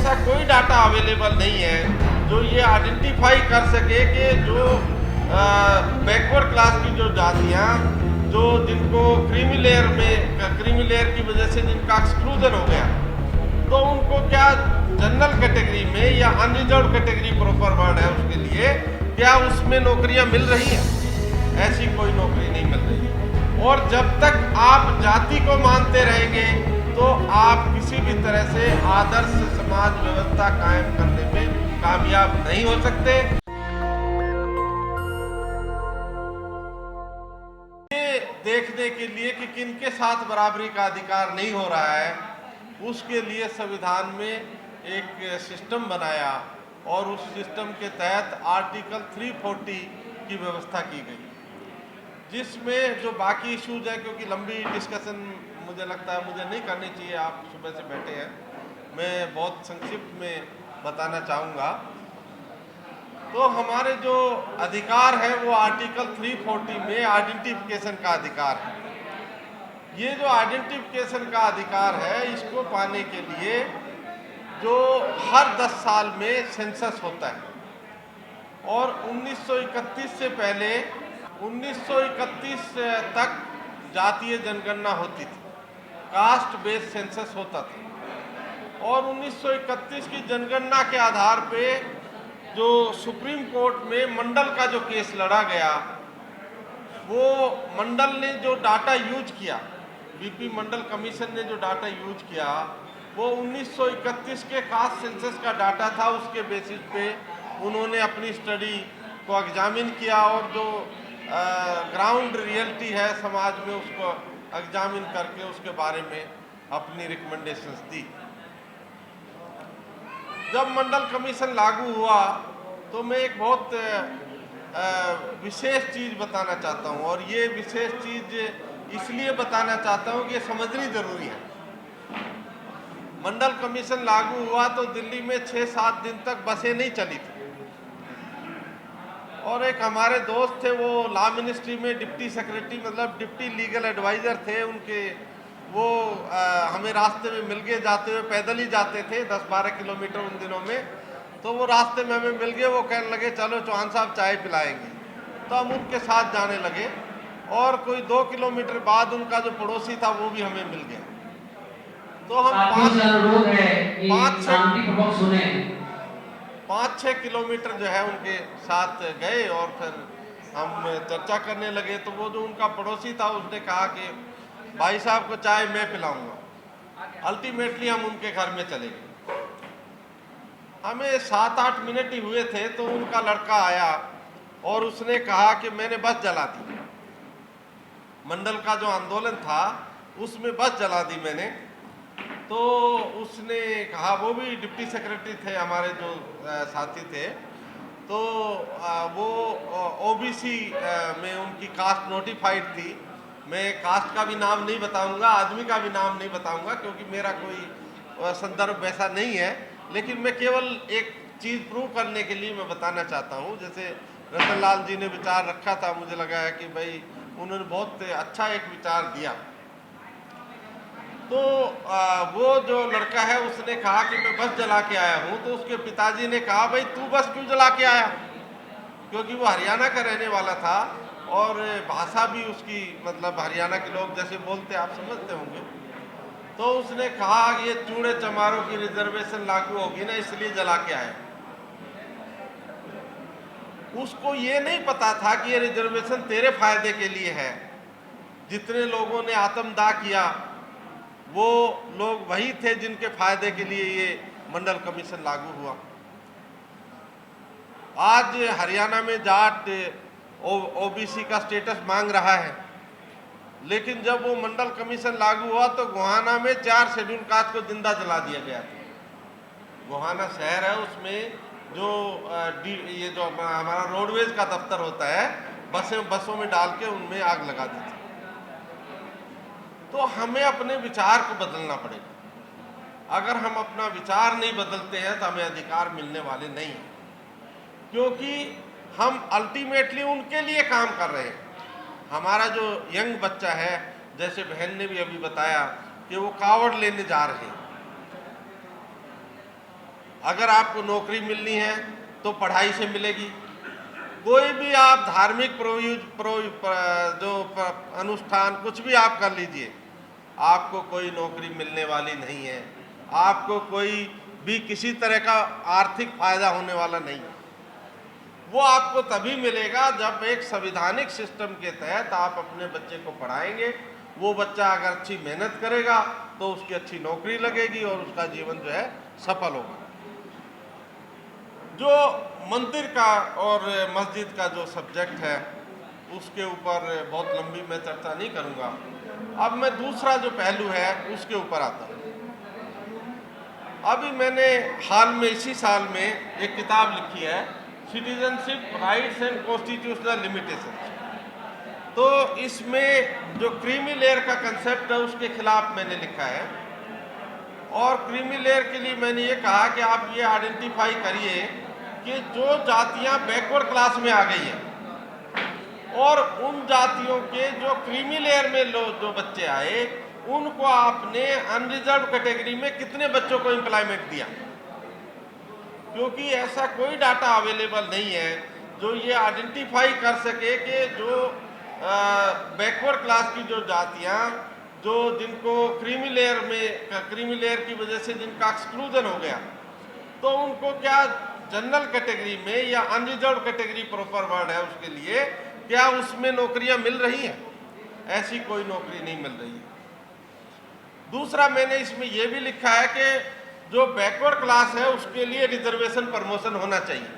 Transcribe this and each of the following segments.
ऐसा कोई data available नहीं है जो ये आइडेंटिफाई कर सके कि जो बैकवर्ड क्लास की जो जातियाँ जो जिनको क्रीमी लेयर की वजह से जिनका एक्सक्लूजन हो गया, तो उनको क्या जनरल कैटेगरी में या अनरिजर्व कैटेगरी प्रॉपर वर्ड है उसके लिए, क्या उसमें नौकरियां मिल रही हैं? ऐसी कोई नौकरी नहीं मिल रही है। और जब तक आप जाति को मानते रहेंगे तो आप किसी भी तरह से आदर्श समाज व्यवस्था कायम करने में कामयाब नहीं हो सकते। ये देखने के लिए कि किनके साथ बराबरी का अधिकार नहीं हो रहा है, उसके लिए संविधान में एक सिस्टम बनाया और उस सिस्टम के तहत आर्टिकल 340 की व्यवस्था की गई, जिसमें जो बाकी इश्यूज है, क्योंकि लंबी डिस्कशन मुझे लगता है मुझे नहीं करनी चाहिए, आप सुबह से बैठे हैं, मैं बहुत संक्षिप्त में बताना चाहूँगा। तो हमारे जो अधिकार है वो आर्टिकल 340 में आइडेंटिफिकेशन का अधिकार है। ये जो आइडेंटिफिकेशन का अधिकार है, इसको पाने के लिए जो हर 10 साल में सेंसस होता है और 1931 से पहले 1931 तक जातीय जनगणना होती थी, कास्ट बेस्ड सेंसस होता था। और 1931 की जनगणना के आधार पे जो सुप्रीम कोर्ट में मंडल का जो केस लड़ा गया, वो मंडल ने जो डाटा यूज किया, बीपी मंडल कमीशन ने जो डाटा यूज किया, वो 1931 के कास्ट सेंसस का डाटा था। उसके बेसिस पे उन्होंने अपनी स्टडी को एग्जामिन किया और जो ग्राउंड रियलिटी है समाज में उसको एग्जामिन करके उसके बारे में अपनी रिकमेंडेशंस दी। जब मंडल कमीशन लागू हुआ तो मैं एक बहुत विशेष चीज़ बताना चाहता हूँ, और ये विशेष चीज़ इसलिए बताना चाहता हूँ कि ये समझनी ज़रूरी है। मंडल कमीशन लागू हुआ तो दिल्ली में 6-7 दिन तक बसें नहीं चली थी, और एक हमारे दोस्त थे, वो लॉ मिनिस्ट्री में डिप्टी सेक्रेटरी मतलब डिप्टी लीगल एडवाइज़र थे उनके, वो हमें रास्ते में मिल गए, जाते हुए पैदल ही जाते थे 10-12 किलोमीटर उन दिनों में। तो वो रास्ते में हमें मिल गए, वो कहने लगे चलो चौहान साहब चाय पिलाएंगे, तो हम उनके साथ जाने लगे। और कोई 2 किलोमीटर बाद उनका जो पड़ोसी था वो भी हमें मिल गया। तो हम 5-6 किलोमीटर जो है उनके साथ गए और फिर हम चर्चा करने लगे। तो वो जो उनका पड़ोसी था उसने कहा कि भाई साहब को चाय मैं पिलाऊंगा। अल्टीमेटली हम उनके घर में चले गए। हमें 7-8 मिनट ही हुए थे तो उनका लड़का आया और उसने कहा कि मैंने बस जला दी, मंडल का जो आंदोलन था उसमें बस जला दी मैंने। तो उसने कहा, वो भी डिप्टी सेक्रेटरी थे हमारे जो साथी थे, तो वो ओबीसी में उनकी कास्ट नोटिफाइड थी। मैं कास्ट का भी नाम नहीं बताऊंगा, आदमी का भी नाम नहीं बताऊंगा, क्योंकि मेरा कोई संदर्भ वैसा नहीं है, लेकिन मैं केवल एक चीज़ प्रूव करने के लिए मैं बताना चाहता हूँ। जैसे रतन लाल जी ने विचार रखा था, मुझे लगा है कि भाई उन्होंने बहुत अच्छा एक विचार दिया। तो वो जो लड़का है उसने कहा कि मैं बस जला के आया हूँ। तो उसके पिताजी ने कहा, भाई तू बस क्यों जला के आया, क्योंकि वो हरियाणा का रहने वाला था और भाषा भी उसकी मतलब हरियाणा के लोग जैसे बोलते आप समझते होंगे। तो उसने कहा ये चूड़े चमारों की रिजर्वेशन लागू होगी ना, इसलिए जला के आया। उसको ये नहीं पता था कि ये रिजर्वेशन तेरे फायदे के लिए है। जितने लोगों ने आत्मदाह किया वो लोग वही थे जिनके फायदे के लिए ये मंडल कमीशन लागू हुआ। आज हरियाणा में जाट ओबीसी का स्टेटस मांग रहा है, लेकिन जब वो मंडल कमीशन लागू हुआ तो गोहाना में 4 शेड्यूल कास्ट को जिंदा जला दिया गया था। गोहाना शहर है, उसमें जो ये जो हमारा रोडवेज का दफ्तर होता है, बसों में डाल के उनमें आग लगा दी थी। तो हमें अपने विचार को बदलना पड़ेगा। अगर हम अपना विचार नहीं बदलते हैं तो हमें अधिकार मिलने वाले नहीं हैं, क्योंकि हम अल्टीमेटली उनके लिए काम कर रहे हैं। हमारा जो यंग बच्चा है, जैसे बहन ने भी अभी बताया कि वो कावड़ लेने जा रहे हैं, अगर आपको नौकरी मिलनी है तो पढ़ाई से मिलेगी। कोई भी आप धार्मिक अनुष्ठान कुछ भी आप कर लीजिए, आपको कोई नौकरी मिलने वाली नहीं है, आपको कोई भी किसी तरह का आर्थिक फायदा होने वाला नहीं है। वो आपको तभी मिलेगा जब एक संवैधानिक सिस्टम के तहत आप अपने बच्चे को पढ़ाएंगे। वो बच्चा अगर अच्छी मेहनत करेगा तो उसकी अच्छी नौकरी लगेगी और उसका जीवन जो है सफल होगा। जो मंदिर का और मस्जिद का जो सब्जेक्ट है उसके ऊपर बहुत लंबी मैं चर्चा नहीं करूंगा। अब मैं दूसरा जो पहलू है उसके ऊपर आता हूँ। अभी मैंने हाल में इसी साल में एक किताब लिखी है, citizenship rights and constitutional limitations. तो इसमें जो क्रीमी लेयर का कंसेप्ट है उसके खिलाफ मैंने लिखा है। और क्रीमी लेयर के लिए मैंने ये कहा कि आप ये आइडेंटिफाई करिए कि जो जातियां बैकवर्ड क्लास में आ गई हैं और उन जातियों के जो क्रीमी लेयर में जो बच्चे आए उनको आपने अनरिजर्व कैटेगरी में कितने बच्चों को एम्प्लॉयमेंट दिया। क्योंकि ऐसा कोई डाटा अवेलेबल नहीं है जो ये आइडेंटिफाई कर सके कि जो बैकवर्ड क्लास की जो जातियां जो जिनको क्रीमी लेयर की वजह से जिनका एक्सक्लूजन हो गया, तो उनको क्या जनरल कैटेगरी में या अनरिजर्व कैटेगरी प्रॉपर वर्ड है उसके लिए, क्या उसमें नौकरियां मिल रही हैं? ऐसी कोई नौकरी नहीं मिल रही है। दूसरा मैंने इसमें यह भी लिखा है कि जो बैकवर्ड क्लास है उसके लिए रिजर्वेशन प्रमोशन होना चाहिए।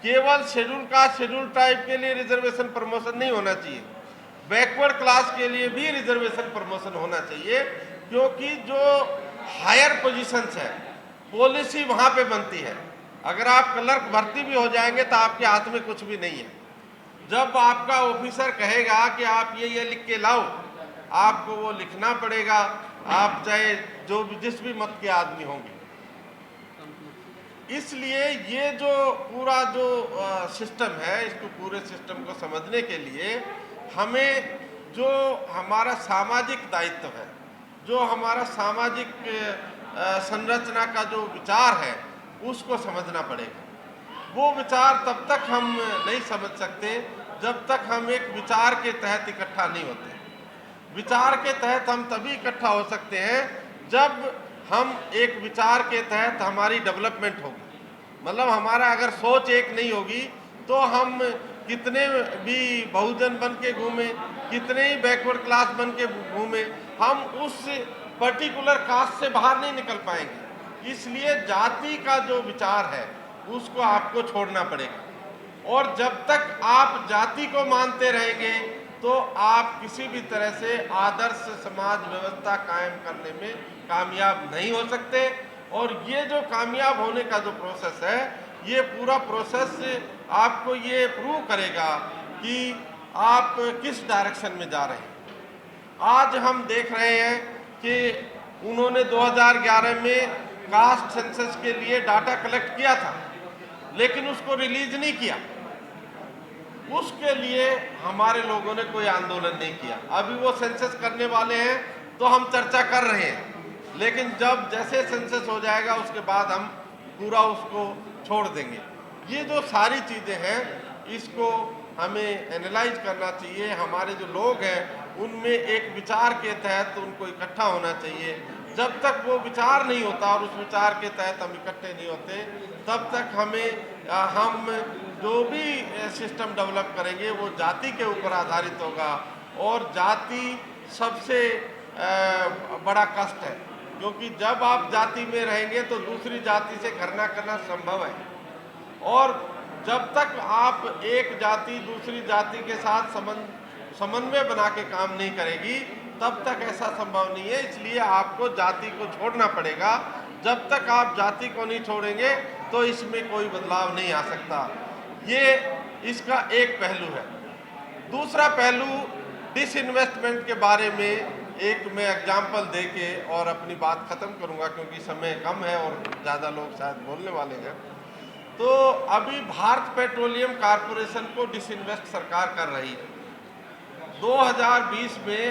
केवल शेड्यूल कास्ट शेड्यूल ट्राइब के लिए रिजर्वेशन प्रमोशन नहीं होना चाहिए, बैकवर्ड क्लास के लिए भी रिजर्वेशन प्रमोशन होना चाहिए। क्योंकि जो हायर पोजीशंस है पॉलिसी वहां पे बनती है। अगर आप क्लर्क भर्ती भी हो जाएंगे तो आपके हाथ में कुछ भी नहीं है। जब आपका ऑफिसर कहेगा कि आप ये लिख के लाओ, आपको वो लिखना पड़ेगा, आप चाहे जो भी जिस भी मत के आदमी होंगे। इसलिए ये जो पूरा जो सिस्टम है, इसको पूरे सिस्टम को समझने के लिए हमें जो हमारा सामाजिक दायित्व है, जो हमारा सामाजिक संरचना का जो विचार है उसको समझना पड़ेगा। वो विचार तब तक हम नहीं समझ सकते जब तक हम एक विचार के तहत इकट्ठा नहीं होते। विचार के तहत हम तभी इकट्ठा हो सकते हैं जब हम एक विचार के तहत हमारी डेवलपमेंट होगी। मतलब हमारा अगर सोच एक नहीं होगी तो हम कितने भी बहुजन बन के घूमें, कितने ही बैकवर्ड क्लास बन के घूमें, हम उस पर्टिकुलर कास्ट से बाहर नहीं निकल पाएंगे। इसलिए जाति का जो विचार है उसको आपको छोड़ना पड़ेगा। और जब तक आप जाति को मानते रहेंगे तो आप किसी भी तरह से आदर्श समाज व्यवस्था कायम करने में कामयाब नहीं हो सकते। और ये जो कामयाब होने का जो प्रोसेस है, ये पूरा प्रोसेस आपको ये प्रूव करेगा कि आप किस डायरेक्शन में जा रहे हैं। आज हम देख रहे हैं कि उन्होंने 2011 में कास्ट सेंसस के लिए डाटा कलेक्ट किया था, लेकिन उसको रिलीज नहीं किया। उसके लिए हमारे लोगों ने कोई आंदोलन नहीं किया। अभी वो सेंसस करने वाले हैं तो हम चर्चा कर रहे हैं, लेकिन जब जैसे सेंसस हो जाएगा उसके बाद हम पूरा उसको छोड़ देंगे। ये जो सारी चीज़ें हैं इसको हमें एनालाइज करना चाहिए। हमारे जो लोग हैं उनमें एक विचार के तहत उनको इकट्ठा होना चाहिए। जब तक वो विचार नहीं होता और उस विचार के तहत हम इकट्ठे नहीं होते, तब तक हम जो भी सिस्टम डेवलप करेंगे वो जाति के ऊपर आधारित होगा। और जाति सबसे बड़ा कष्ट है, क्योंकि जब आप जाति में रहेंगे तो दूसरी जाति से घृणा करना संभव है। और जब तक आप एक जाति दूसरी जाति के साथ समन्वय बना के काम नहीं करेगी, तब तक ऐसा संभव नहीं है। इसलिए आपको जाति को छोड़ना पड़ेगा। जब तक आप जाति को नहीं छोड़ेंगे तो इसमें कोई बदलाव नहीं आ सकता। ये इसका एक पहलू है। दूसरा पहलू डिसइन्वेस्टमेंट के बारे में एक मैं एग्जाम्पल दे के और अपनी बात ख़त्म करूंगा, क्योंकि समय कम है और ज़्यादा लोग शायद बोलने वाले हैं। तो अभी भारत पेट्रोलियम कॉरपोरेशन को डिसइन्वेस्ट सरकार कर रही है। 2020 में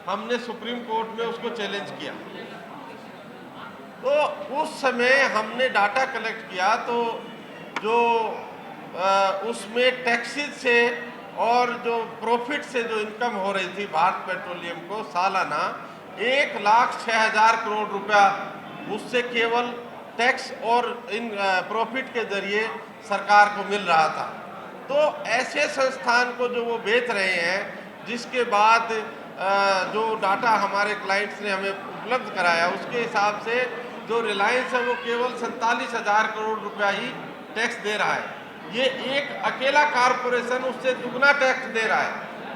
हमने सुप्रीम कोर्ट में उसको चैलेंज किया। तो उस समय हमने डाटा कलेक्ट किया तो जो उसमें टैक्सेस से और जो प्रॉफिट से जो इनकम हो रही थी भारत पेट्रोलियम को सालाना 1,06,000 करोड़ रुपया उससे केवल टैक्स और इन प्रॉफिट के जरिए सरकार को मिल रहा था। तो ऐसे संस्थान को जो वो बेच रहे हैं, जिसके बाद जो डाटा हमारे क्लाइंट्स ने हमें उपलब्ध कराया उसके हिसाब से जो रिलायंस है वो केवल 47,000 करोड़ रुपया ही टैक्स दे रहा है। ये एक अकेला कारपोरेशन उससे दुगना टैक्स दे रहा है,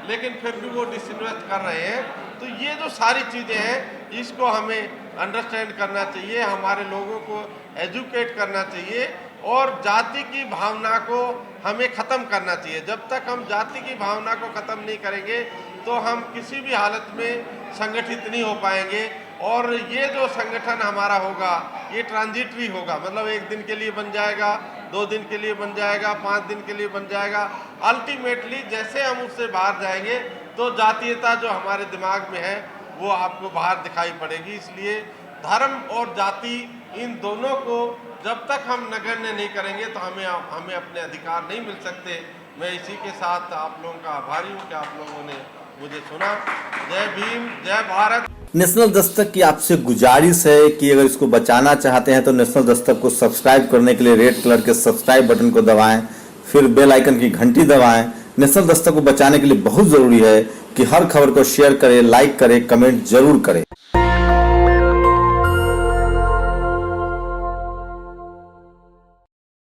लेकिन फिर भी वो डिसइन्वेस्ट कर रहे हैं। तो ये जो सारी चीज़ें हैं इसको हमें अंडरस्टैंड करना चाहिए, हमारे लोगों को एजुकेट करना चाहिए और जाति की भावना को हमें ख़त्म करना चाहिए। जब तक हम जाति की भावना को ख़त्म नहीं करेंगे तो हम किसी भी हालत में संगठित नहीं हो पाएंगे। और ये जो संगठन हमारा होगा ये ट्रांजिटरी होगा, मतलब 1 दिन के लिए बन जाएगा, 2 दिन के लिए बन जाएगा, 5 दिन के लिए बन जाएगा। अल्टीमेटली जैसे हम उससे बाहर जाएंगे तो जातीयता जो हमारे दिमाग में है वो आपको बाहर दिखाई पड़ेगी। इसलिए धर्म और जाति इन दोनों को जब तक हम नगण्य नहीं करेंगे तो हमें अपने अधिकार नहीं मिल सकते। मैं इसी के साथ आप लोगों का आभारी हूँ कि आप लोगों ने मुझे सुना। जय भीम, जय भारत। नेशनल दस्तक की आपसे गुजारिश है कि अगर इसको बचाना चाहते हैं तो नेशनल दस्तक को सब्सक्राइब करने के लिए रेड कलर के सब्सक्राइब बटन को दबाएं, फिर बेल आइकन की घंटी दबाएं। नेशनल दस्तक को बचाने के लिए बहुत ज़रूरी है कि हर खबर को शेयर करें, लाइक करें, कमेंट जरूर करें।